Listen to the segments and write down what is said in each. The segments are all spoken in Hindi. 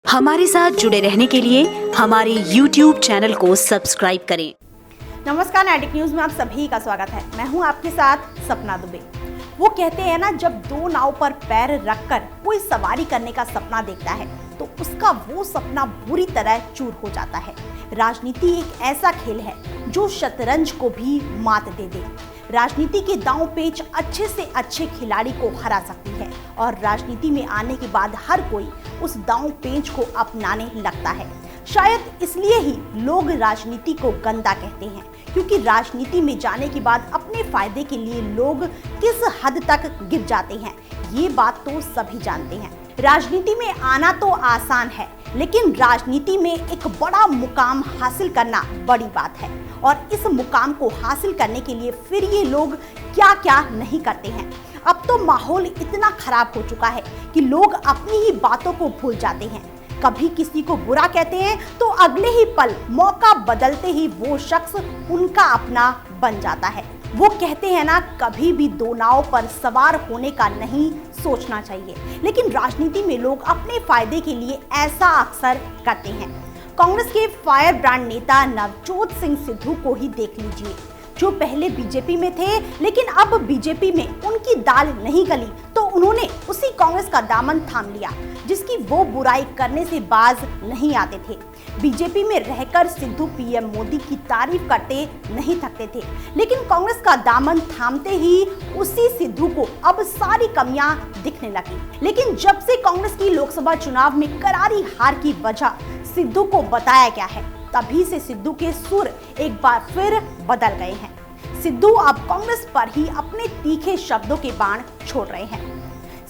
हमारे साथ जुड़े रहने के लिए हमारे YouTube चैनल को सब्सक्राइब करें। नमस्कार, नैटिक न्यूज में आप सभी का स्वागत है। मैं हूं आपके साथ सपना दुबे। वो कहते हैं ना, जब दो नाव पर पैर रखकर कोई सवारी करने का सपना देखता है तो उसका वो सपना बुरी तरह चूर हो जाता है। राजनीति एक ऐसा खेल है जो शतरंज को भी मात दे दे। राजनीति के दांव पेच अच्छे से अच्छे खिलाड़ी को हरा सकती है और राजनीति में आने के बाद हर कोई उस दांव पेच को अपनाने लगता है। शायद इसलिए ही लोग राजनीति को गंदा कहते हैं, क्योंकि राजनीति में जाने के बाद अपने फायदे के लिए लोग किस हद तक गिर जाते हैं, ये बात तो सभी जानते हैं। राजनीति में आना तो आसान है, लेकिन राजनीति में एक बड़ा मुकाम हासिल करना बड़ी बात है। और इस मुकाम को हासिल करने के लिए फिर ये लोग क्या क्या नहीं करते हैं। अब तो माहौल इतना खराब हो चुका है कि लोग अपनी ही बातों को भूल जाते हैं। कभी किसी को बुरा कहते हैं तो अगले ही पल मौका बदलते ही वो शख्स उनका अपना बन जाता है। वो कहते हैं ना, कभी भी दो नाव पर सवार होने का नहीं सोचना चाहिए, लेकिन राजनीति में लोग अपने फायदे के लिए ऐसा अक्सर करते हैं। कांग्रेस के फायर ब्रांड नेता नवजोत सिंह सिद्धू को ही देख लीजिए, जो पहले बीजेपी में थे लेकिन अब बीजेपी में उनकी दाल नहीं गली तो उन्होंने उसी कांग्रेस का दामन थाम लिया, जिसकी वो बुराई करने से बाज नहीं आते थे। बीजेपी में रहकर सिद्धू पीएम मोदी की तारीफ करते नहीं थकते थे, लेकिन कांग्रेस का दामन थामते ही उसी सिद्धू को अब सारी कमियां दिखने लगी। लेकिन जब से कांग्रेस की लोकसभा चुनाव में करारी हार की वजह सिद्धू को बताया गया है, तभी से सिद्धू के सुर एक बार फिर बदल गए हैं। सिद्धू अब कांग्रेस पर ही अपने तीखे शब्दों के बाण छोड़ रहे हैं।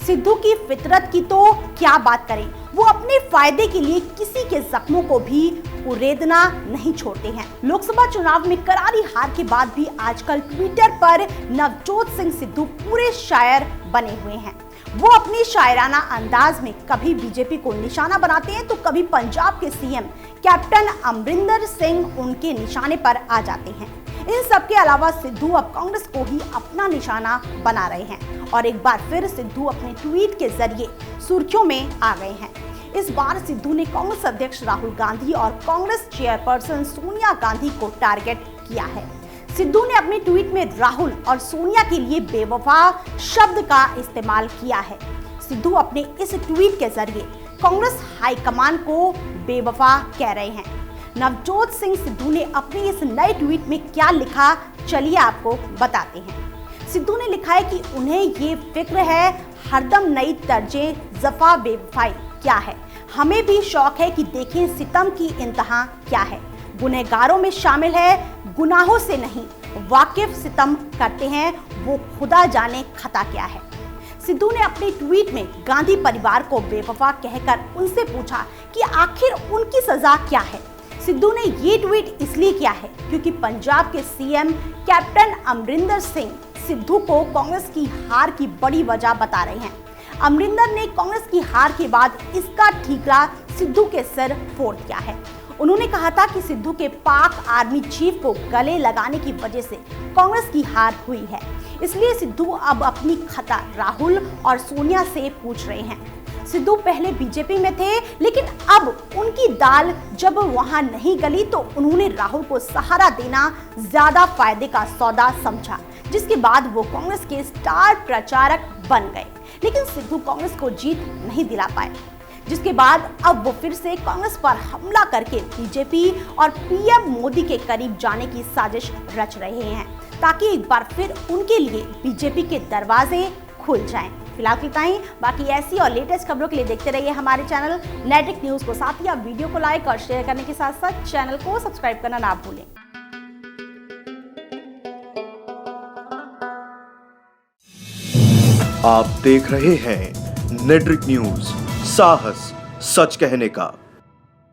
सिद्धू की फितरत की तो क्या बात करें, वो अपने फायदे के लिए किसी के जख्मों को भी उरेदना नहीं छोड़ते हैं। लोकसभा चुनाव में करारी हार के बाद भी आजकल ट्विटर पर नवजोत सिंह सिद्धू पूरे शायर बने हुए हैं। वो अपने शायराना अंदाज में कभी बीजेपी को निशाना बनाते हैं तो कभी पंजाब के सीएम कैप्टन अमरिंदर सिंह उनके निशाने पर आ जाते हैं। इन सब के अलावा सिद्धू अब कांग्रेस को ही अपना निशाना बना रहे हैं और एक बार फिर सिद्धू अपने ट्वीट के जरिए सुर्खियों में आ गए हैं। इस बार सिद्धू ने कांग्रेस अध्यक्ष राहुल गांधी और कांग्रेस चेयरपर्सन सोनिया गांधी को टारगेट किया है। सिद्धू ने अपने ट्वीट में राहुल और सोनिया के लिए बेवफा शब्द का इस्तेमाल किया है। सिद्धू अपने इस ट्वीट के जरिए कांग्रेस हाईकमान को बेवफा कह रहे हैं। नवजोत सिंह सिद्धू ने अपने इस नए ट्वीट में क्या लिखा, चलिए आपको बताते हैं। सिद्धू ने लिखा है कि उन्हें ये फिक्र है हरदम नई तर्जे जफा बेवफाई क्या है। हमें भी शौक है कि देखें सितम की इंतहा क्या है। गुनहगारों में शामिल है, गुनाहों से नहीं वाकिफ सितम करते हैं, वो खुदा जाने खता क्या है। सिद्धू ने अपने ट्वीट में गांधी परिवार को बेवफा कहकर उनसे पूछा कि आखिर उनकी सजा क्या है। सिद्धू ने ये ट्वीट इसलिए किया है क्योंकि पंजाब के सीएम कैप्टन अमरिंदर सिंह सिद्धू को कांग्रेस की हार की बड़ी वजह बता रहे हैं। अमरिंदर ने कांग्रेस की हार के बाद इसका ठीकरा सिद्धू के सिर फोड़ दिया है। उन्होंने कहा था कि सिद्धू के पाक आर्मी चीफ को गले लगाने की वजह से कांग्रेस की हार हुई है, इसलिए सिद्धू अब अपनी खता राहुल और सोनिया से पूछ रहे हैं। सिद्धू पहले बीजेपी में थे, लेकिन अब उनकी दाल जब वहां नहीं गली तो उन्होंने राहुल को सहारा देना ज्यादा फायदे का सौदा समझा, जिसके बाद वो कांग्रेस के स्टार प्रचारक बन गए। लेकिन सिद्धू कांग्रेस को जीत नहीं दिला पाए, जिसके बाद अब वो फिर से कांग्रेस पर हमला करके बीजेपी और पीएम मोदी के करीब जाने की साजिश रच रहे हैं, ताकि एक बार फिर उनके लिए बीजेपी के दरवाजे खुल जाएं। फिलहाल इतना ही। बाकी ऐसी और लेटेस्ट खबरों के लिए देखते रहिए हमारे चैनल नैटिक न्यूज को। साथ ही आप वीडियो को लाइक और शेयर करने के साथ साथ चैनल को सब्सक्राइब करना ना भूलें। आप देख रहे हैं नेट्रिक न्यूज, साहस सच कहने का।